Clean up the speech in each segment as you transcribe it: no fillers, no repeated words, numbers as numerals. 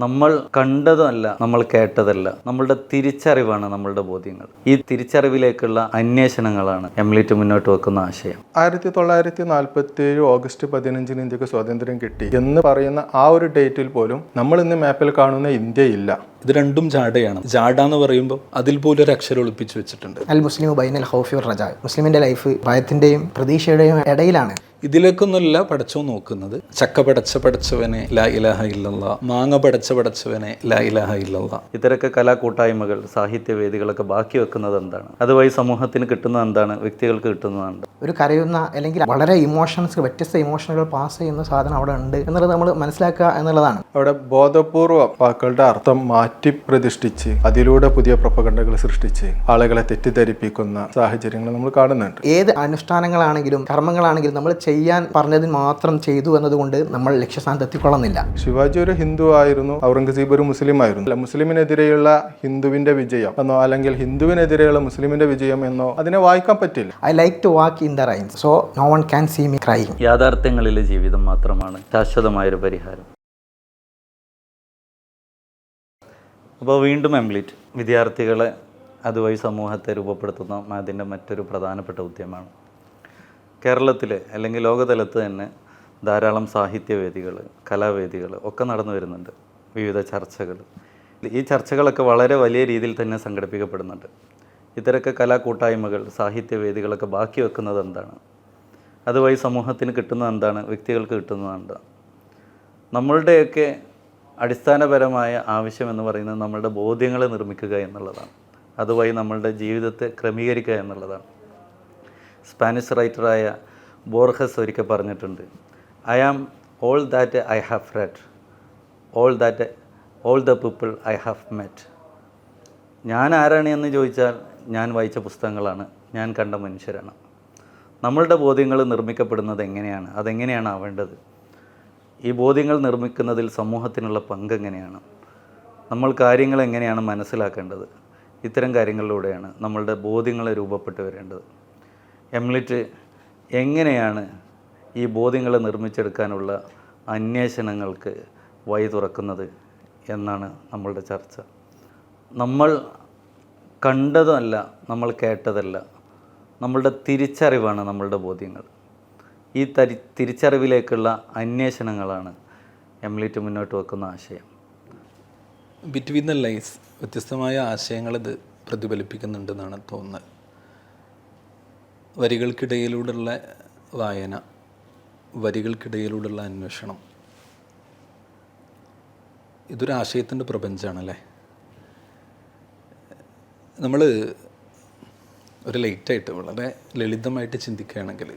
നമ്മൾ കണ്ടതല്ല, നമ്മൾ കേട്ടതല്ല, നമ്മളുടെ തിരിച്ചറിവാണ് നമ്മളുടെ ബോധ്യങ്ങൾ. ഈ തിരിച്ചറിവിലേക്കുള്ള അന്വേഷണങ്ങളാണ് എംലിറ്റ് മുന്നോട്ട് വെക്കുന്ന ആശയം. 1947 ഓഗസ്റ്റ് 15 ഇന്ത്യക്ക് സ്വാതന്ത്ര്യം കിട്ടി എന്ന് പറയുന്ന ആ ഒരു ഡേറ്റിൽ പോലും നമ്മൾ ഇന്ന് മാപ്പിൽ കാണുന്ന ഇന്ത്യ ഇല്ല. ഇത് രണ്ടും ജാടയാണ്. ജാട എന്ന് പറയുമ്പോൾ അതിൽ പോലും ഒരു അക്ഷരം ഒളിപ്പിച്ചു വെച്ചിട്ടുണ്ട്. അൽ മുസ്ലിം ബൈനൽ ഖൗഫി വർ റജാ. മുസ്ലിമിന്റെ ലൈഫ് ഭയത്തിന്റെയും പ്രതീക്ഷയുടെയും ഇടയിലാണ്. ഇതിലേക്കൊന്നുമല്ല പടച്ചോ നോക്കുന്നത്. ചക്ക പടച്ചവനെ ലാ ഇലാഹ ഇല്ലല്ലാ, മാങ്ങ പടച്ചവനെ ലാ ഇലാഹ ഇല്ലല്ലാ. ഇത്തരമൊക്കെ കലാകൂട്ടായ്മകൾ, സാഹിത്യവേദികളൊക്കെ ബാക്കി വെക്കുന്നത് എന്താണ്? അതുവഴി സമൂഹത്തിന് കിട്ടുന്നത് എന്താണ്? വ്യക്തികൾക്ക് കിട്ടുന്നതാണ്. ഒരു കരയുന്ന അല്ലെങ്കിൽ വളരെ വ്യത്യസ്ത ഇമോഷനുകൾ പാസ് ചെയ്യുന്ന സാധനം അവിടെ ഉണ്ട് എന്നുള്ളത് നമ്മൾ മനസ്സിലാക്കുക എന്നുള്ളതാണ്. അവിടെ ബോധപൂർവം വാക്കുകളുടെ അർത്ഥം മാറ്റി പ്രതിഷ്ഠിച്ച് അതിലൂടെ പുതിയ പ്രൊപ്പഗണ്ടകൾ സൃഷ്ടിച്ച് ആളുകളെ തെറ്റിദ്ധരിപ്പിക്കുന്ന സാഹചര്യങ്ങൾ നമ്മൾ കാണുന്നുണ്ട്. ഏത് അനുഷ്ഠാനങ്ങളാണെങ്കിലും കർമ്മങ്ങളാണെങ്കിലും നമ്മൾ ചെയ്യാൻ പറഞ്ഞതിന് മാത്രം ചെയ്തു എന്നതുകൊണ്ട് നമ്മൾ ലക്ഷ്യസ്ഥാനത്ത് എത്തിക്കൊള്ളുന്നില്ല. ശിവാജി ഒരു ഹിന്ദു ആയിരുന്നു, ഔറംഗസീബ് ഒരു മുസ്ലിം ആയിരുന്നു. മുസ്ലിമിനെതിരെയുള്ള ഹിന്ദുവിന്റെ വിജയം എന്നോ അല്ലെങ്കിൽ ഹിന്ദുവിനെതിരെയുള്ള മുസ്ലിമിന്റെ വിജയം എന്നോ അതിനെ വായിക്കാൻ പറ്റില്ല. I like to walk in the rain so no one can see me crying. യാഥാർത്ഥ്യങ്ങളിലെ ജീവിതം മാത്രമാണ് ശാശ്വതമായൊരു പരിഹാരം. അപ്പോൾ വീണ്ടും എംലിറ്റ് വിദ്യാർത്ഥികളെ അതുവഴി സമൂഹത്തെ രൂപപ്പെടുത്തുന്ന അതിൻ്റെ മറ്റൊരു പ്രധാനപ്പെട്ട ഉദ്യമമാണ്. കേരളത്തിൽ അല്ലെങ്കിൽ ലോകതലത്ത് തന്നെ ധാരാളം സാഹിത്യവേദികൾ, കലാവേദികൾ ഒക്കെ നടന്നു വരുന്നുണ്ട്. വിവിധ ചർച്ചകൾ. ഈ ചർച്ചകളൊക്കെ വളരെ വലിയ രീതിയിൽ തന്നെ സംഘടിപ്പിക്കപ്പെടുന്നുണ്ട്. ഇത്തരമൊക്കെ കലാകൂട്ടായ്മകൾ, സാഹിത്യവേദികളൊക്കെ ബാക്കി വെക്കുന്നത് എന്താണ്? അതുവഴി സമൂഹത്തിന് കിട്ടുന്നത് എന്താണ്? വ്യക്തികൾക്ക് കിട്ടുന്നത് എന്താണ്? നമ്മളുടെയൊക്കെ അടിസ്ഥാനപരമായ ആവശ്യം എന്ന് പറയുന്നത് നമ്മളുടെ ബോധ്യങ്ങളെ നിർമ്മിക്കുക എന്നുള്ളതാണ്. അതുവഴി നമ്മളുടെ ജീവിതത്തെ ക്രമീകരിക്കുക എന്നുള്ളതാണ്. സ്പാനിഷ് റൈറ്ററായ ബോർഹസ് ഒരിക്കൽ പറഞ്ഞിട്ടുണ്ട്, I am all that I have read, all the people I have met. ഞാൻ ആരാണ് എന്ന് ചോദിച്ചാൽ ഞാൻ വായിച്ച പുസ്തകങ്ങളാണ്, ഞാൻ കണ്ട മനുഷ്യരാണ്. നമ്മളുടെ ബോധ്യങ്ങൾ നിർമ്മിക്കപ്പെടുന്നത് എങ്ങനെയാണ്? അതെങ്ങനെയാണ് ആവേണ്ടത്? ഈ ബോധ്യങ്ങൾ നിർമ്മിക്കുന്നതിൽ സമൂഹത്തിനുള്ള പങ്ക് എങ്ങനെയാണ്? നമ്മൾ കാര്യങ്ങൾ എങ്ങനെയാണ് മനസ്സിലാക്കേണ്ടത്? ഇത്തരം കാര്യങ്ങളിലൂടെയാണ് നമ്മളുടെ ബോധ്യങ്ങൾ രൂപപ്പെട്ടു വരേണ്ടത്. എംലിറ്റ് എങ്ങനെയാണ് ഈ ബോധ്യങ്ങളെ നിർമ്മിച്ചെടുക്കാനുള്ള അന്വേഷണങ്ങൾക്ക് വഴി തുറക്കുന്നത് എന്നാണ് നമ്മളുടെ ചർച്ച. നമ്മൾ കണ്ടതല്ല, നമ്മൾ കേട്ടതല്ല, നമ്മളുടെ തിരിച്ചറിവാണ് നമ്മളുടെ ബോധ്യങ്ങൾ. ഈ തിരിച്ചറിവിലേക്കുള്ള അന്വേഷണങ്ങളാണ് എംലിറ്റ് മുന്നോട്ട് വെക്കുന്ന ആശയം. ബിറ്റ്വീൻ ദ ലൈൻസ് വ്യത്യസ്തമായ ആശയങ്ങൾ ഇത് പ്രതിഫലിപ്പിക്കുന്നുണ്ടെന്നാണ് തോന്നുന്നത്. വരികൾക്കിടയിലൂടെയുള്ള വായന, വരികൾക്കിടയിലൂടെയുള്ള അന്വേഷണം, ഇതൊരു ആശയത്തിൻ്റെ പ്രപഞ്ചമാണല്ലേ. നമ്മൾ ഒരു ലൈറ്റായിട്ട് വളരെ ലളിതമായിട്ട് ചിന്തിക്കുകയാണെങ്കിൽ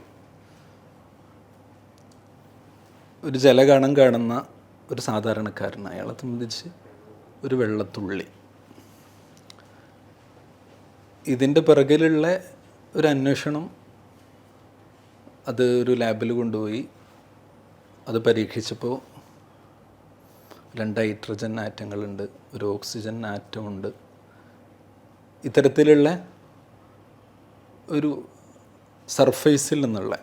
ഒരു ജലഗണം കാണുന്ന ഒരു സാധാരണക്കാരൻ, അയാളെ സംബന്ധിച്ച് ഒരു വെള്ളത്തുള്ളി. ഇതിൻ്റെ പിറകിലുള്ള ഒരു അന്വേഷണം, അത് ഒരു ലാബിൽ കൊണ്ടുപോയി അത് പരീക്ഷിച്ചപ്പോൾ 2 ഹൈഡ്രജൻ ആറ്റങ്ങളുണ്ട്, ഒരു ഓക്സിജൻ ആറ്റമുണ്ട്. ഇത്തരത്തിലുള്ള ഒരു സർഫേസിൽ നിന്നുള്ള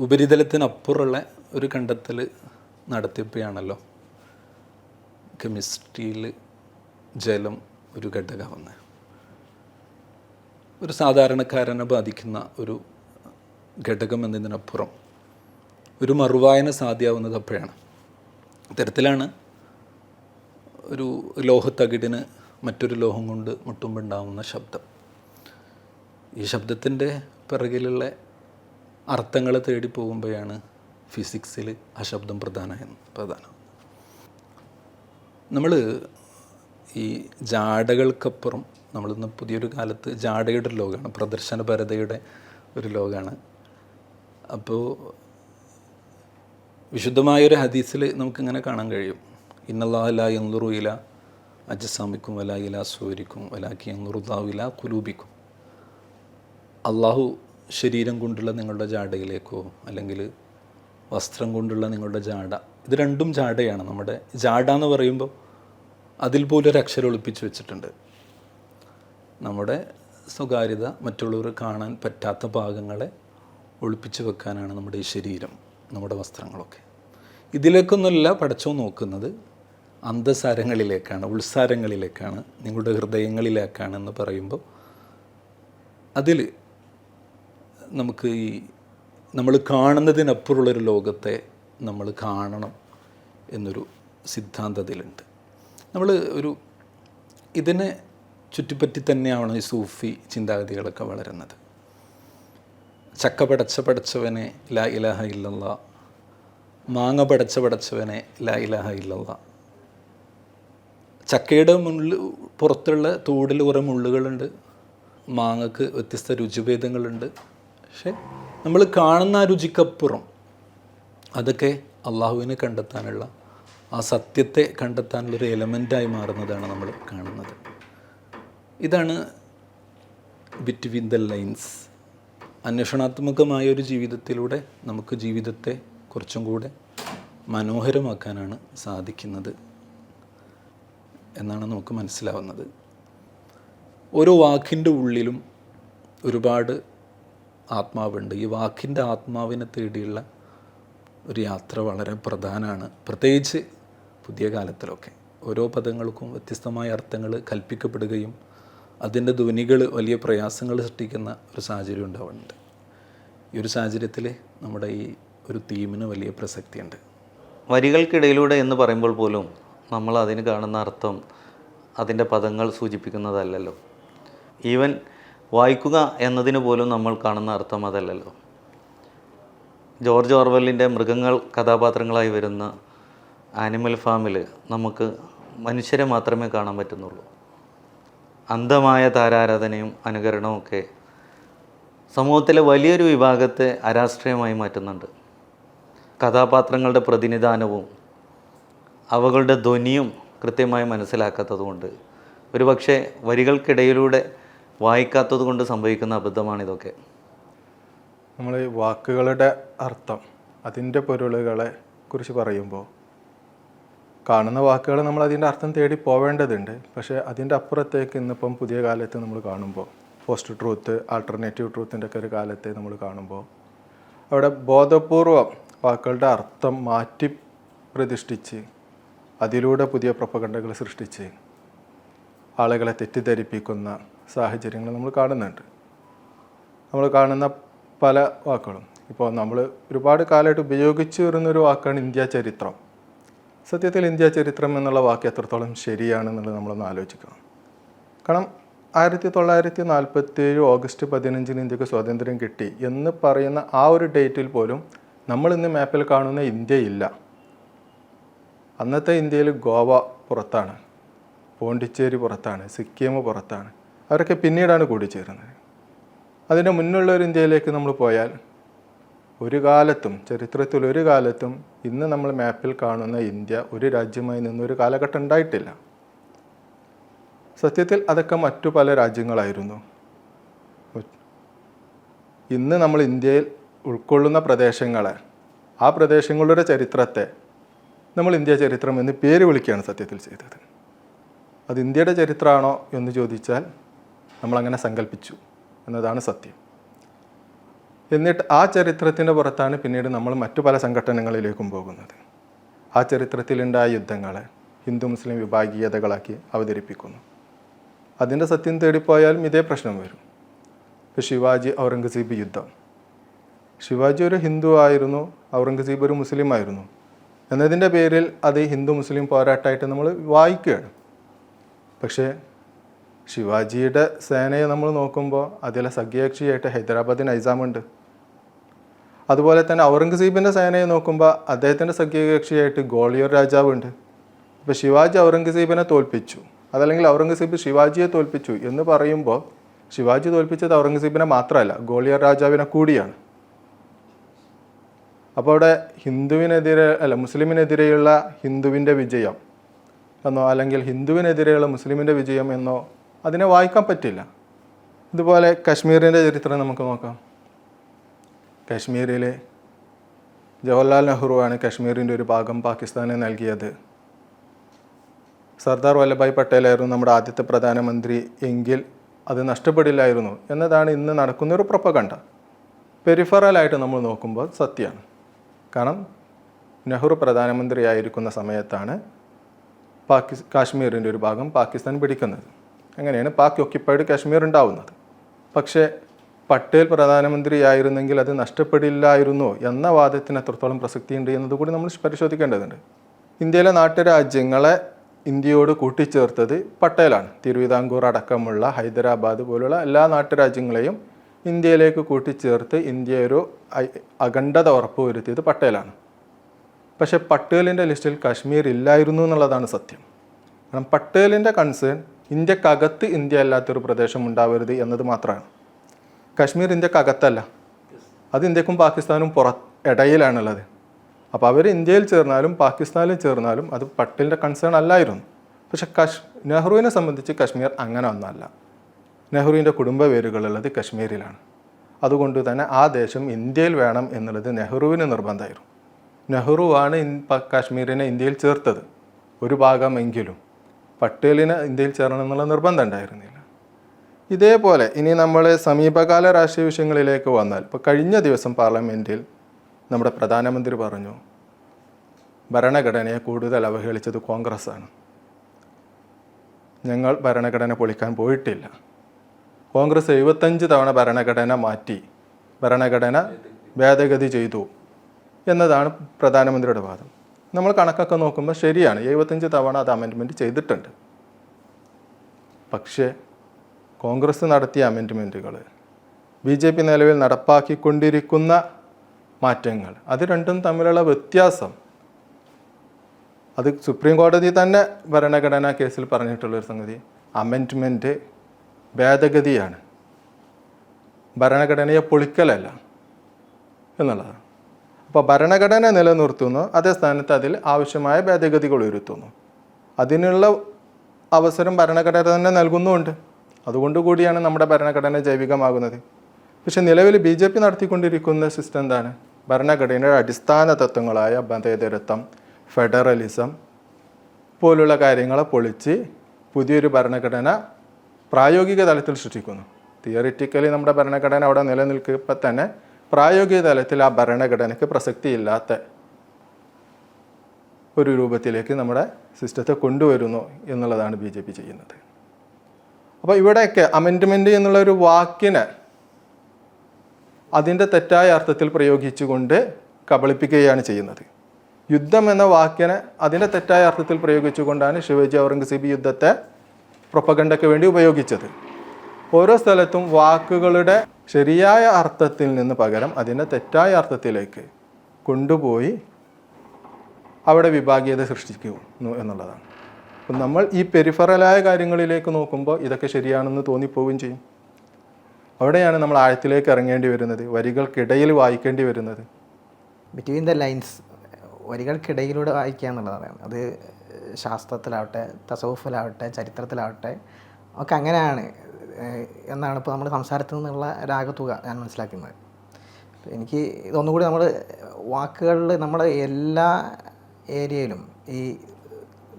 ഉപരിതലത്തിനപ്പുറമുള്ള ഒരു കണ്ടെത്തൽ നടത്തിയപ്പോഴാണല്ലോ കെമിസ്ട്രിയിൽ ജലം ഒരു ഘടകമെന്ന്. ഒരു സാധാരണക്കാരനെ ബാധിക്കുന്ന ഒരു ഘടകം എന്നതിനപ്പുറം ഒരു മറുവായന സാധ്യമാവുന്നത് അപ്പോഴാണ്. ഇത്തരത്തിലാണ് ഒരു ലോഹത്തകിടിന് മറ്റൊരു ലോഹം കൊണ്ട് മുട്ടുമ്പോൾ ഉണ്ടാകുന്ന ശബ്ദം. ഈ ശബ്ദത്തിൻ്റെ പിറകിലുള്ള അർത്ഥങ്ങളെ തേടി പോകുമ്പോഴാണ് ഫിസിക്സിൽ ആ ശബ്ദം പ്രധാനം. നമ്മൾ ഈ ജാടകൾക്കപ്പുറം നമ്മളിന്ന് പുതിയൊരു കാലത്ത് ജാടയുടെ ഒരു ലോകമാണ്, പ്രദർശനപരതയുടെ ഒരു ലോകമാണ്. അപ്പോൾ വിശുദ്ധമായൊരു ഹദീസിൽ നമുക്കിങ്ങനെ കാണാൻ കഴിയും, ഇന്നല്ലാഹു ലാ യൻദുറു ഇലാ അജ്സാമിക്കും വലാ ഇലാ സൂരിക്കും വലാകി യൻദുറു ഇലാ ഖുലൂബിക്കും. അള്ളാഹു ശരീരം കൊണ്ടുള്ള നിങ്ങളുടെ ജാടയിലേക്കോ അല്ലെങ്കിൽ വസ്ത്രം കൊണ്ടുള്ള നിങ്ങളുടെ ജാട, ഇത് രണ്ടും ജാടയാണ്. നമ്മുടെ ജാട എന്ന് പറയുമ്പോൾ അതിൽ പോലും ഒരു അക്ഷരം ഒളിപ്പിച്ച് വെച്ചിട്ടുണ്ട്. നമ്മുടെ സ്വകാര്യത, മറ്റുള്ളവർ കാണാൻ പറ്റാത്ത ഭാഗങ്ങളെ ഒളിപ്പിച്ച് വെക്കാനാണ് നമ്മുടെ ഈ ശരീരം, നമ്മുടെ വസ്ത്രങ്ങളൊക്കെ. ഇതിലേക്കൊന്നുമല്ല പടച്ചോ നോക്കുന്നത്. അന്തസാരങ്ങളിലേക്കാണ്, ഉൾസാരങ്ങളിലേക്കാണ്, നിങ്ങളുടെ ഹൃദയങ്ങളിലേക്കാണെന്ന് പറയുമ്പോൾ അതിൽ നമുക്ക് ഈ നമ്മൾ കാണുന്നതിനപ്പുറമുള്ളൊരു ലോകത്തെ നമ്മൾ കാണണം എന്നൊരു സിദ്ധാന്തത്തിലുണ്ട്. നമ്മൾ ഇതിനെ ചുറ്റിപ്പറ്റി തന്നെയാണ് ഈ സൂഫി ചിന്താഗതികളൊക്കെ വളരുന്നത്. ചക്ക പടച്ചവനെ ലാ ഇലാഹ ഇല്ലല്ലാ, മാങ്ങ പടച്ചവനെ ലാ ഇലാഹ ഇല്ലല്ലാ. ചക്കയുടെ പുറത്തുള്ള തോടിൽ കുറേ മുള്ളുകളുണ്ട്, മാങ്ങക്ക് വ്യത്യസ്ത രുചിഭേദങ്ങളുണ്ട്. പക്ഷെ നമ്മൾ കാണുന്ന ആ രുചിക്കപ്പുറം അതൊക്കെ അള്ളാഹുവിനെ കണ്ടെത്താനുള്ള, ആ സത്യത്തെ കണ്ടെത്താനുള്ളൊരു എലമെൻ്റായി മാറുന്നതാണ് നമ്മൾ കാണുന്നത്. ഇതാണ് ബിറ്റ്വീൻ ദ ലൈൻസ്. അന്വേഷണാത്മകമായ ഒരു ജീവിതത്തിലൂടെ നമുക്ക് ജീവിതത്തെ കുറച്ചും കൂടെ മനോഹരമാക്കാനാണ് സാധിക്കുന്നത് എന്നാണ് നമുക്ക് മനസ്സിലാവുന്നത്. ഓരോ വാക്കിൻ്റെ ഉള്ളിലും ഒരുപാട് ആത്മാവുണ്ട്. ഈ വാക്കിൻ്റെ ആത്മാവിനെ തേടിയുള്ള ഒരു യാത്ര വളരെ പ്രധാനമാണ്, പ്രത്യേകിച്ച് പുതിയ കാലത്തിലൊക്കെ. ഓരോ പദങ്ങൾക്കും വ്യത്യസ്തമായ അർത്ഥങ്ങൾ കൽപ്പിക്കപ്പെടുകയും അതിൻ്റെ ധ്വനികൾ വലിയ പ്രയാസങ്ങൾ സൃഷ്ടിക്കുന്ന ഒരു സാഹചര്യം ഉണ്ടാവുന്നുണ്ട്. ഈ ഒരു സാഹചര്യത്തിൽ നമ്മുടെ ഈ ഒരു തീമിന് വലിയ പ്രസക്തിയുണ്ട്. വരികൾക്കിടയിലൂടെ എന്ന് പറയുമ്പോൾ പോലും നമ്മൾ അതിന് കാണുന്ന അർത്ഥം അതിൻ്റെ പദങ്ങൾ സൂചിപ്പിക്കുന്നതല്ലല്ലോ. ഈവൻ വായിക്കുക എന്നതിന് പോലും നമ്മൾ കാണുന്ന അർത്ഥം അതല്ലല്ലോ. ജോർജ് ഓർവെല്ലിൻ്റെ മൃഗങ്ങൾ കഥാപാത്രങ്ങളായി വരുന്ന ആനിമൽ ഫാമിൽ നമുക്ക് മനുഷ്യരെ മാത്രമേ കാണാൻ പറ്റുന്നുള്ളൂ. അന്ധമായ താരാരാധനയും അനുകരണവും ഒക്കെ സമൂഹത്തിലെ വലിയൊരു വിഭാഗത്തെ അരാഷ്ട്രീയമായി മാറ്റുന്നുണ്ട്. കഥാപാത്രങ്ങളുടെ പ്രതിനിധാനവും അവകളുടെ ധ്വനിയും കൃത്യമായി മനസ്സിലാക്കാത്തതുകൊണ്ട്, ഒരുപക്ഷെ വരികൾക്കിടയിലൂടെ വായിക്കാത്തത് കൊണ്ട് സംഭവിക്കുന്ന അബദ്ധമാണിതൊക്കെ. നമ്മൾ ഈ വാക്കുകളുടെ അർത്ഥം, അതിൻ്റെ പൊരുളുകളെ കുറിച്ച് പറയുമ്പോൾ കാണുന്ന വാക്കുകൾ നമ്മൾ അതിൻ്റെ അർത്ഥം തേടി പോവേണ്ടതുണ്ട്. പക്ഷേ അതിൻ്റെ അപ്പുറത്തേക്ക് ഇന്നിപ്പം പുതിയ കാലത്ത് നമ്മൾ കാണുമ്പോൾ, പോസ്റ്റ് ട്രൂത്ത്, ആൾട്ടർനേറ്റീവ് ട്രൂത്തിൻ്റെ ഒക്കെ ഒരു കാലത്ത് നമ്മൾ കാണുമ്പോൾ അവിടെ ബോധപൂർവം വാക്കുകളുടെ അർത്ഥം മാറ്റി പ്രതിഷ്ഠിച്ച് അതിലൂടെ പുതിയ പ്രൊപ്പഗണ്ടകൾ സൃഷ്ടിച്ച് ആളുകളെ തെറ്റിദ്ധരിപ്പിക്കുന്ന സാഹചര്യങ്ങൾ നമ്മൾ കാണുന്നുണ്ട്. നമ്മൾ കാണുന്ന പല വാക്കുകളും ഇപ്പോൾ നമ്മൾ ഒരുപാട് കാലമായിട്ട് ഉപയോഗിച്ചു വരുന്നൊരു വാക്കാണ് ഇന്ത്യ ചരിത്രം. സത്യത്തിൽ ഇന്ത്യ ചരിത്രം എന്നുള്ള വാക്ക് എത്രത്തോളം ശരിയാണെന്നുള്ളത് നമ്മളൊന്ന് ആലോചിക്കണം. കാരണം 1947 ഓഗസ്റ്റ് 15 ഇന്ത്യക്ക് സ്വാതന്ത്ര്യം കിട്ടി എന്ന് പറയുന്ന ആ ഒരു ഡേറ്റിൽ പോലും നമ്മളിന്ന് മാപ്പിൽ കാണുന്ന ഇന്ത്യ ഇല്ല. അന്നത്തെ ഇന്ത്യയിൽ ഗോവ പുറത്താണ്, പോണ്ടിച്ചേരി പുറത്താണ്, സിക്കിം പുറത്താണ്. അവരൊക്കെ പിന്നീടാണ് കൂടിച്ചേരുന്നത്. അതിൻ്റെ മുന്നുള്ള ഒരു ഇന്ത്യയിലേക്ക് നമ്മൾ പോയാൽ ഒരു കാലത്തും, ചരിത്രത്തിൽ ഒരു കാലത്തും ഇന്ന് നമ്മൾ മാപ്പിൽ കാണുന്ന ഇന്ത്യ ഒരു രാജ്യമായി നിന്നൊരു കാലഘട്ടം ഉണ്ടായിട്ടില്ല. സത്യത്തിൽ അതൊക്കെ മറ്റു പല രാജ്യങ്ങളായിരുന്നു. ഇന്ന് നമ്മൾ ഇന്ത്യയിൽ ഉൾക്കൊള്ളുന്ന പ്രദേശങ്ങളെ, ആ പ്രദേശങ്ങളുടെ ചരിത്രത്തെ നമ്മൾ ഇന്ത്യ ചരിത്രം എന്ന് പേര് വിളിക്കുകയാണ് സത്യത്തിൽ ചെയ്തത്. അത് ഇന്ത്യയുടെ ചരിത്രമാണോ എന്ന് ചോദിച്ചാൽ നമ്മളങ്ങനെ സങ്കല്പിച്ചു എന്നതാണ് സത്യം. എന്നിട്ട് ആ ചരിത്രത്തിൻ്റെ പുറത്താണ് പിന്നീട് നമ്മൾ മറ്റു പല സംഘടനകളിലേക്കും പോകുന്നത്. ആ ചരിത്രത്തിലുണ്ടായ യുദ്ധങ്ങളെ ഹിന്ദു മുസ്ലിം വിഭാഗീയതകളാക്കി അവതരിപ്പിക്കുന്നു. അതിൻ്റെ സത്യം തേടിപ്പോയാലും ഇതേ പ്രശ്നം വരും. ഇപ്പോൾ ശിവാജി ഔറംഗസീബ് യുദ്ധം, ശിവാജി ഒരു ഹിന്ദു ആയിരുന്നു, ഔറംഗസീബ് ഒരു മുസ്ലിം ആയിരുന്നു എന്നതിൻ്റെ പേരിൽ അത് ഹിന്ദു മുസ്ലിം പോരാട്ടമായിട്ട് നമ്മൾ വായിക്കുകയാണ്. പക്ഷേ ശിവാജിയുടെ സേനയെ നമ്മൾ നോക്കുമ്പോൾ അതിലെ സഖ്യകക്ഷിയായിട്ട് ഹൈദരാബാദ് നൈസാമുണ്ട്. അതുപോലെ തന്നെ ഔറംഗസീബിൻ്റെ സേനയെ നോക്കുമ്പോൾ അദ്ദേഹത്തിൻ്റെ സഖ്യകക്ഷിയായിട്ട് ഗോളിയർ രാജാവുണ്ട്. ഇപ്പോൾ ശിവാജി ഔറംഗസീബിനെ തോൽപ്പിച്ചു, അതല്ലെങ്കിൽ ഔറംഗസീബ് ശിവാജിയെ തോൽപ്പിച്ചു എന്ന് പറയുമ്പോൾ ശിവാജി തോൽപ്പിച്ചത് ഔറംഗസീബിനെ മാത്രമല്ല, ഗോളിയർ രാജാവിനെ കൂടിയാണ്. അപ്പോൾ അവിടെ മുസ്ലിമിനെതിരെയുള്ള ഹിന്ദുവിൻ്റെ വിജയം എന്നോ അല്ലെങ്കിൽ ഹിന്ദുവിനെതിരെയുള്ള മുസ്ലിമിൻ്റെ വിജയം എന്നോ അതിനെ വായിക്കാൻ പറ്റില്ല. ഇതുപോലെ കശ്മീരിൻ്റെ ചരിത്രം നമുക്ക് നോക്കാം. കശ്മീരിൽ ജവഹർലാൽ നെഹ്റുവാണ് കശ്മീരിൻ്റെ ഒരു ഭാഗം പാകിസ്ഥാന് നൽകിയത്. സർദാർ വല്ലഭായ് പട്ടേലായിരുന്നു നമ്മുടെ ആദ്യത്തെ പ്രധാനമന്ത്രി എങ്കിൽ അത് നഷ്ടപ്പെടില്ലായിരുന്നു എന്നതാണ് ഇന്ന് നടക്കുന്നൊരു പ്രൊപ്പഗണ്ട. പെരിഫറലായിട്ട് നമ്മൾ നോക്കുമ്പോൾ സത്യമാണ്. കാരണം നെഹ്റു പ്രധാനമന്ത്രിയായിരിക്കുന്ന സമയത്താണ് കാശ്മീരിൻ്റെ ഒരു ഭാഗം പാകിസ്ഥാൻ പിടിക്കുന്നത്. അങ്ങനെയാണ് പാക് ഒക്യുപ്പൈഡ് കാശ്മീർ ഉണ്ടാവുന്നത്. പക്ഷേ പട്ടേൽ പ്രധാനമന്ത്രിയായിരുന്നെങ്കിൽ അത് നഷ്ടപ്പെടില്ലായിരുന്നോ എന്ന വാദത്തിന് എത്രത്തോളം പ്രസക്തിയുണ്ട് എന്നതുകൂടി നമ്മൾ പരിശോധിക്കേണ്ടതുണ്ട്. ഇന്ത്യയിലെ നാട്ടുരാജ്യങ്ങളെ ഇന്ത്യയോട് കൂട്ടിച്ചേർത്തത് പട്ടേലാണ്. തിരുവിതാംകൂർ അടക്കമുള്ള ഹൈദരാബാദ് പോലുള്ള എല്ലാ നാട്ടുരാജ്യങ്ങളെയും ഇന്ത്യയിലേക്ക് കൂട്ടിച്ചേർത്ത് ഇന്ത്യ ഒരു അഖണ്ഡത ഉറപ്പുവരുത്തിയത് പട്ടേലാണ്. പക്ഷേ പട്ടേലിൻ്റെ ലിസ്റ്റിൽ കാശ്മീർ ഇല്ലായിരുന്നു എന്നുള്ളതാണ് സത്യം. കാരണം പട്ടേലിൻ്റെ കൺസേൺ ഇന്ത്യക്കകത്ത് ഇന്ത്യ അല്ലാത്തൊരു പ്രദേശം ഉണ്ടാവരുത് എന്നത് മാത്രമാണ്. കാശ്മീർ ഇന്ത്യക്കകത്തല്ല, അത് ഇന്ത്യക്കും പാകിസ്ഥാനും ഇടയിലാണുള്ളത്. അപ്പോൾ അവർ ഇന്ത്യയിൽ ചേർന്നാലും പാകിസ്ഥാനിൽ ചേർന്നാലും അത് പട്ടേലിൻ്റെ കൺസേൺ അല്ലായിരുന്നു. പക്ഷേ നെഹ്റുവിനെ സംബന്ധിച്ച് കാശ്മീർ അങ്ങനെ ഒന്നല്ല. നെഹ്റുവിൻ്റെ കുടുംബ വേരുകളുള്ളത് കശ്മീരിലാണ്. അതുകൊണ്ട് തന്നെ ആ ദേശം ഇന്ത്യയിൽ വേണം എന്നുള്ളത് നെഹ്റുവിന് നിർബന്ധമായിരുന്നു. നെഹ്റുവാണ് കാശ്മീരിനെ ഇന്ത്യയിൽ ചേർത്തത് ഒരു ഭാഗമെങ്കിലും. പട്ടേലിന് ഇന്ത്യയിൽ ചേരണം എന്നുള്ള നിർബന്ധം ഉണ്ടായിരുന്നില്ല. ഇതേപോലെ ഇനി നമ്മൾ സമീപകാല രാഷ്ട്രീയ വിഷയങ്ങളിലേക്ക് വന്നാൽ, ഇപ്പോൾ കഴിഞ്ഞ ദിവസം പാർലമെൻറ്റിൽ നമ്മുടെ പ്രധാനമന്ത്രി പറഞ്ഞു ഭരണഘടനയെ കൂടുതൽ അവഹേളിച്ചത് കോൺഗ്രസ്സാണ്. ഞങ്ങൾ ഭരണഘടന പൊളിക്കാൻ പോയിട്ടില്ല. കോൺഗ്രസ് 75 തവണ ഭരണഘടന മാറ്റി, ഭരണഘടന ഭേദഗതി ചെയ്തു എന്നതാണ് പ്രധാനമന്ത്രിയുടെ വാദം. നമ്മൾ കണക്കൊക്കെ നോക്കുമ്പോൾ ശരിയാണ്, 75 തവണ അത് അമെൻഡ്മെൻറ്റ് ചെയ്തിട്ടുണ്ട്. പക്ഷേ കോൺഗ്രസ് നടത്തിയ അമെൻഡ്മെൻറ്റുകൾ, BJP നിലവിൽ നടപ്പാക്കിക്കൊണ്ടിരിക്കുന്ന മാറ്റങ്ങൾ, അത് രണ്ടും തമ്മിലുള്ള വ്യത്യാസം അത് സുപ്രീം കോടതി തന്നെ ഭരണഘടനാ കേസിൽ പറഞ്ഞിട്ടുള്ളൊരു സംഗതി അമെൻഡ്മെൻറ്റ് ഭേദഗതിയാണ്, ഭരണഘടനയെ പൊളിക്കലല്ല എന്നുള്ളതാണ്. അപ്പോൾ ഭരണഘടന നിലനിർത്തുന്നു, അതേ സ്ഥാനത്ത് അതിൽ ആവശ്യമായ ഭേദഗതികൾ വരുത്തുന്നു. അതിനുള്ള അവസരം ഭരണഘടന തന്നെ നൽകുന്നുമുണ്ട്. അതുകൊണ്ട് കൂടിയാണ് നമ്മുടെ ഭരണഘടന ജൈവികമാകുന്നത്. പക്ഷെ നിലവിൽ BJP നടത്തിക്കൊണ്ടിരിക്കുന്ന സിസ്റ്റം എന്താണ്? ഭരണഘടനയുടെ അടിസ്ഥാന തത്വങ്ങളായ മതേതരത്വം, ഫെഡറലിസം പോലുള്ള കാര്യങ്ങളെ പൊളിച്ച് പുതിയൊരു ഭരണഘടന പ്രായോഗിക തലത്തിൽ സൃഷ്ടിക്കുന്നു. തിയറിറ്റിക്കലി നമ്മുടെ ഭരണഘടന അവിടെ നിലനിൽക്കുമ്പോൾ തന്നെ പ്രായോഗിക തലത്തിൽ ആ ഭരണഘടനയ്ക്ക് പ്രസക്തിയില്ലാത്ത ഒരു രൂപത്തിലേക്ക് നമ്മുടെ സിസ്റ്റത്തെ കൊണ്ടുവരുന്നു എന്നുള്ളതാണ് BJP ചെയ്യുന്നത്. അപ്പോൾ ഇവിടെയൊക്കെ അമെൻഡ്മെൻറ്റ് എന്നുള്ളൊരു വാക്കിനെ അതിൻ്റെ തെറ്റായ അർത്ഥത്തിൽ പ്രയോഗിച്ചുകൊണ്ട് കബളിപ്പിക്കുകയാണ് ചെയ്യുന്നത്. യുദ്ധം എന്ന വാക്കിനെ അതിൻ്റെ തെറ്റായ അർത്ഥത്തിൽ പ്രയോഗിച്ചുകൊണ്ടാണ് ശിവജി ഔറംഗസീബ് യുദ്ധത്തെ പ്രൊപ്പഗണ്ടയ്ക്ക് വേണ്ടി ഉപയോഗിച്ചത്. ഓരോ സ്ഥലത്തും വാക്കുകളുടെ ശരിയായ അർത്ഥത്തിൽ നിന്ന് പകരം അതിൻ്റെ തെറ്റായ അർത്ഥത്തിലേക്ക് കൊണ്ടുപോയി അവിടെ വിഭാഗീയത സൃഷ്ടിക്കുന്നു എന്നുള്ളതാണ്. അപ്പം നമ്മൾ ഈ പെരിഫറലായ കാര്യങ്ങളിലേക്ക് നോക്കുമ്പോൾ ഇതൊക്കെ ശരിയാണെന്ന് തോന്നിപ്പോവുകയും ചെയ്യും. അവിടെയാണ് നമ്മൾ ആഴത്തിലേക്ക് ഇറങ്ങേണ്ടി വരുന്നത്, വരികൾക്കിടയിൽ വായിക്കേണ്ടി വരുന്നത്. ബിറ്റ്വീൻ ദ ലൈൻസ്, വരികൾക്കിടയിലൂടെ വായിക്കുക എന്നുള്ളതാണ്. അത് ശാസ്ത്രത്തിലാവട്ടെ, തസവുഫിലാവട്ടെ, ചരിത്രത്തിലാവട്ടെ ഒക്കെ അങ്ങനെയാണ് എന്നാണ് ഇപ്പോൾ നമ്മൾ സംസാരത്തിൽ നിന്നുള്ള രാഗത്തുക ഞാൻ മനസ്സിലാക്കുന്നത്. എനിക്ക് ഇതൊന്നുകൂടി നമ്മൾ വാക്കുകളിൽ നമ്മുടെ എല്ലാ ഏരിയയിലും ഈ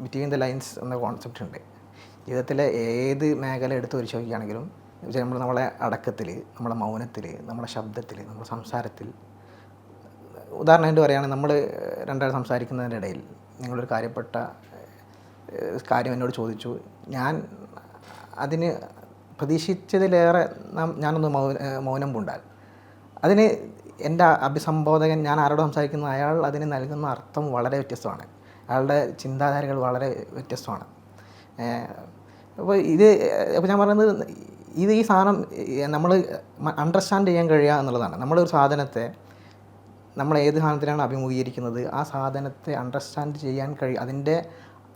ബിറ്റ്വീൻ ദ ലൈൻസ് എന്ന കോൺസെപ്റ്റ് ഉണ്ട്. ജീവിതത്തിലെ ഏത് മേഖല എടുത്ത് പരിശോധിക്കുകയാണെങ്കിലും നമ്മളെ അടക്കത്തിൽ, നമ്മുടെ മൗനത്തിൽ, നമ്മുടെ ശബ്ദത്തിൽ, നമ്മുടെ സംസാരത്തിൽ, ഉദാഹരണമായിട്ട് പറയുകയാണെങ്കിൽ നമ്മൾ രണ്ടാൾ സംസാരിക്കുന്നതിൻ്റെ ഇടയിൽ നിങ്ങളൊരു കാര്യപ്പെട്ട കാര്യം എന്നോട് ചോദിച്ചു, ഞാൻ അതിന് പ്രതീക്ഷിച്ചതിലേറെ ഞാനൊന്ന് മൗനം പൂണ്ടാൽ അതിന് എൻ്റെ അഭിസംബോധകൻ, ഞാൻ ആരോട് സംസാരിക്കുന്നു, അയാൾ അതിന് നൽകുന്ന അർത്ഥം വളരെ വ്യത്യസ്തമാണ്. അയാളുടെ ചിന്താധാരകൾ വളരെ വ്യത്യസ്തമാണ്. അപ്പോൾ ഞാൻ പറയുന്നത് ഈ സാധനം നമ്മൾ അണ്ടർസ്റ്റാൻഡ് ചെയ്യാൻ കഴിയുക എന്നുള്ളതാണ്. നമ്മളൊരു സാധനത്തെ, നമ്മൾ ഏത് സാധനത്തിലാണ് അഭിമുഖീകരിക്കുന്നത്, ആ സാധനത്തെ അണ്ടർസ്റ്റാൻഡ് ചെയ്യാൻ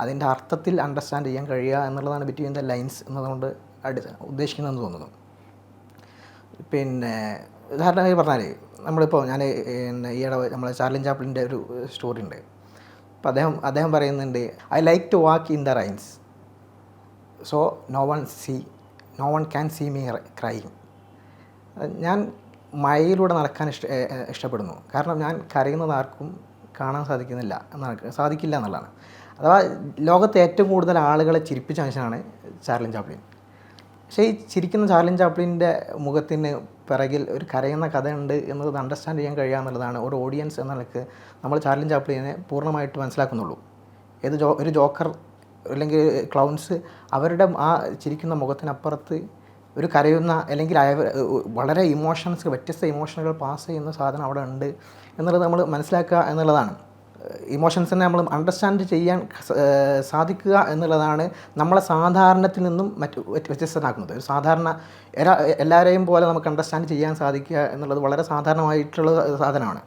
അതിൻ്റെ അർത്ഥത്തിൽ അണ്ടർസ്റ്റാൻഡ് ചെയ്യാൻ കഴിയുക എന്നുള്ളതാണ് ബിറ്റ്വീൻ ദ ലൈൻസ് എന്നതുകൊണ്ട് ഉദ്ദേശിക്കുന്നതെന്ന് തോന്നുന്നു. പിന്നെ ഉദാഹരണമായി പറഞ്ഞാൽ നമ്മളിപ്പോൾ ഞാൻ ഈയിടെ നമ്മൾ ചാർലി ചാപ്ലിൻ്റെ ഒരു സ്റ്റോറി ഉണ്ട്. അപ്പോൾ അദ്ദേഹം പറയുന്നുണ്ട്, I like to walk in the rains so no one can see me crying. ഞാൻ മഴയിലൂടെ നടക്കാൻ ഇഷ്ടപ്പെടുന്നു, കാരണം ഞാൻ കരയുന്നത് ആർക്കും കാണാൻ സാധിക്കില്ല എന്നുള്ളതാണ്. അഥവാ ലോകത്തെ ഏറ്റവും കൂടുതൽ ആളുകളെ ചിരിപ്പിച്ച മനുഷ്യനാണ് ചാർലി ചാപ്ലിൻ. പക്ഷേ ഈ ചിരിക്കുന്ന ചാർലി ചാപ്ലിൻ്റെ മുഖത്തിന് പിറകിൽ ഒരു കരയുന്ന കഥയുണ്ട് എന്നത് അണ്ടർസ്റ്റാൻഡ് ചെയ്യാൻ കഴിയുക എന്നുള്ളതാണ് ഒരു ഓഡിയൻസ് എന്ന നിലയ്ക്ക് നമ്മൾ ചാർലി ചാപ്ലിനെ പൂർണ്ണമായിട്ട് മനസ്സിലാക്കുന്നുള്ളൂ. ഒരു അല്ലെങ്കിൽ ക്ലൗൺസ് അവരുടെ ആ ചിരിക്കുന്ന മുഖത്തിനപ്പുറത്ത് ഒരു കരയുന്ന അല്ലെങ്കിൽ വളരെ ഇമോഷൻസ് വ്യത്യസ്ത ഇമോഷനുകൾ പാസ് ചെയ്യുന്ന സാധനം അവിടെ ഉണ്ട് എന്നുള്ളത് നമ്മൾ മനസ്സിലാക്കുക എന്നുള്ളതാണ്. ഇമോഷൻസിനെ നമ്മൾ അണ്ടർസ്റ്റാൻഡ് ചെയ്യാൻ സാധിക്കുക എന്നുള്ളതാണ് നമ്മളെ സാധാരണത്തിൽ നിന്നും വ്യത്യസ്തനാക്കുന്നത്. ഒരു സാധാരണ എല്ലാവരെയും പോലെ നമുക്ക് അണ്ടർസ്റ്റാൻഡ് ചെയ്യാൻ സാധിക്കുക എന്നുള്ളത് വളരെ സാധാരണമായിട്ടുള്ള സാധനമാണ്.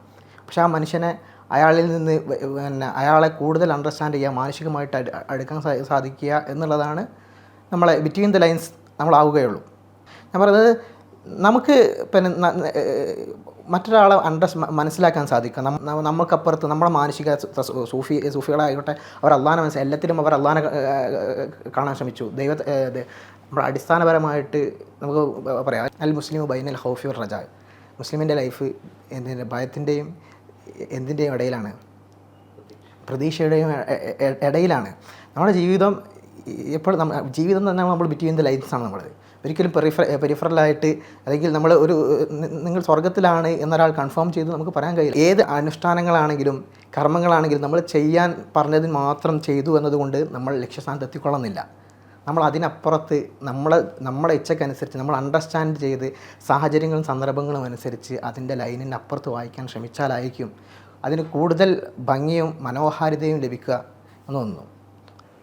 പക്ഷേ ആ മനുഷ്യനെ അയാളിൽ നിന്ന് പിന്നെ അയാളെ കൂടുതൽ അണ്ടർസ്റ്റാൻഡ് ചെയ്യുക, മാനസികമായിട്ട് അടുക്കാൻ സാധിക്കുക എന്നുള്ളതാണ് നമ്മളെ ബിറ്റ്വീൻ ദ ലൈൻസ് നമ്മളാവുകയുള്ളൂ. ഞാൻ പറയുന്നത് നമുക്ക് പിന്നെ മറ്റൊരാളെ മനസ്സിലാക്കാൻ സാധിക്കുക. നമ്മൾക്കപ്പുറത്ത് നമ്മുടെ മാനസിക സൂഫികളായിക്കോട്ടെ, അവർ അള്ളാഹനെ എല്ലാത്തിലും അവർ അള്ളാഹനെ കാണാൻ ശ്രമിച്ചു. നമ്മുടെ അടിസ്ഥാനപരമായിട്ട് നമുക്ക് പറയാം അൽ മുസ്ലിം ബൈനൽ ഖൗഫി വർ റജാ. മുസ്ലിമിൻ്റെ ലൈഫ് ഭയത്തിൻ്റെയും എന്തിൻ്റെയും ഇടയിലാണ്, പ്രതീക്ഷയുടെയും ഇടയിലാണ്. നമ്മുടെ ജീവിതം എപ്പോഴും ജീവിതം തന്നെ നമ്മൾ ബിറ്റ്വീൻ ദ ലൈൻസാണ്. നമ്മൾ ഒരിക്കലും പെരിഫറലായിട്ട് അല്ലെങ്കിൽ നമ്മൾ നിങ്ങൾ സ്വർഗത്തിലാണ് എന്നൊരാൾ കൺഫേം ചെയ്ത് നമുക്ക് പറയാൻ കഴിയില്ല. ഏത് അനുഷ്ഠാനങ്ങളാണെങ്കിലും കർമ്മങ്ങളാണെങ്കിലും നമ്മൾ ചെയ്യാൻ പറഞ്ഞതിന് മാത്രം ചെയ്തു എന്നതുകൊണ്ട് നമ്മൾ ലക്ഷ്യസ്ഥാനത്ത് എത്തിക്കൊള്ളുന്നില്ല. നമ്മൾ അതിനപ്പുറത്ത് നമ്മളെ ഇച്ഛക്കനുസരിച്ച് നമ്മൾ അണ്ടർസ്റ്റാൻഡ് ചെയ്ത് സാഹചര്യങ്ങളും സന്ദർഭങ്ങളും അനുസരിച്ച് അതിൻ്റെ ലൈനിന് അപ്പുറത്ത് വായിക്കാൻ ശ്രമിച്ചാലായിരിക്കും അതിന് കൂടുതൽ ഭംഗിയും മനോഹാരിതയും ലഭിക്കുക എന്ന് തോന്നുന്നു.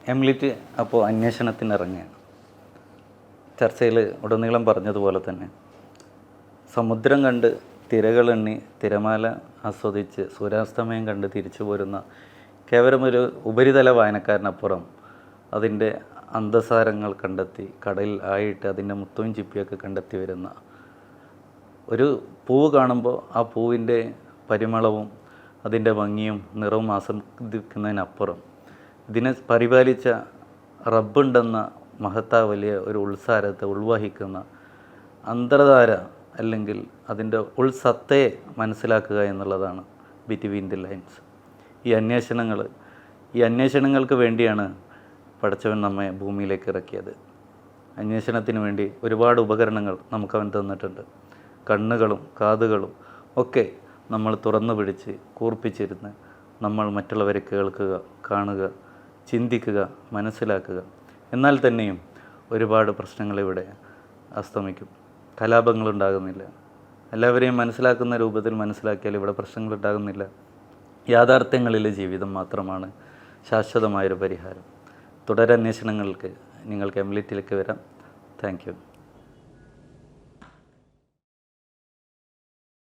ഹെംലെറ്റ് അപ്പോൾ അന്വേഷണത്തിനിറങ്ങുകയാണ്. ചർച്ചയിൽ ഉടനീളം പറഞ്ഞതുപോലെ തന്നെ സമുദ്രം കണ്ട് തിരകളെണ്ണി തിരമാല ആസ്വദിച്ച് സൂര്യാസ്തമയം കണ്ട് തിരിച്ചു പോരുന്ന കേവലം ഒരു ഉപരിതല വായനക്കാരനപ്പുറം അതിൻ്റെ അന്തസാരങ്ങൾ കണ്ടെത്തി കടലിൽ ആയിട്ട് അതിൻ്റെ മുത്തവും ചിപ്പിയൊക്കെ കണ്ടെത്തി വരുന്ന ഒരു പൂവ് കാണുമ്പോൾ ആ പൂവിൻ്റെ പരിമളവും അതിൻ്റെ ഭംഗിയും നിറവും ആസ്വദിക്കുന്നതിനപ്പുറം ഇതിനെ പരിപാലിച്ച റബ്ബുണ്ടെന്ന മഹത്താ വലിയ ഒരു ഉൾസാരത്തെ ഉൾവഹിക്കുന്ന അന്തർധാര അല്ലെങ്കിൽ അതിൻ്റെ ഉൾസത്തയെ മനസ്സിലാക്കുക എന്നുള്ളതാണ് ബിറ്റ്വീൻ ദി ലൈൻസ്. ഈ അന്വേഷണങ്ങൾക്ക് വേണ്ടിയാണ് പടച്ചവൻ നമ്മെ ഭൂമിയിലേക്ക് ഇറക്കിയത്. അന്വേഷണത്തിന് വേണ്ടി ഒരുപാട് ഉപകരണങ്ങൾ നമുക്കവൻ തന്നിട്ടുണ്ട്. കണ്ണുകളും കാതുകളും ഒക്കെ നമ്മൾ തുറന്നു പിടിച്ച് കൂർപ്പിച്ചിരുന്ന് നമ്മൾ മറ്റുള്ളവരെ കേൾക്കുക, കാണുക, ചിന്തിക്കുക, മനസ്സിലാക്കുക. എന്നാൽ തന്നെയും ഒരുപാട് പ്രശ്നങ്ങളിവിടെ അസ്തമിക്കും. കലാപങ്ങളുണ്ടാകുന്നില്ല. എല്ലാവരെയും മനസ്സിലാക്കുന്ന രൂപത്തിൽ മനസ്സിലാക്കിയാൽ ഇവിടെ പ്രശ്നങ്ങളുണ്ടാകുന്നില്ല. യാഥാർത്ഥ്യങ്ങളിലെ ജീവിതം മാത്രമാണ് ശാശ്വതമായൊരു പരിഹാരം. തുടരന്വേഷണങ്ങൾക്ക് നിങ്ങൾക്ക് ഹെംലെറ്റിലേക്ക് വരാം. Thank you.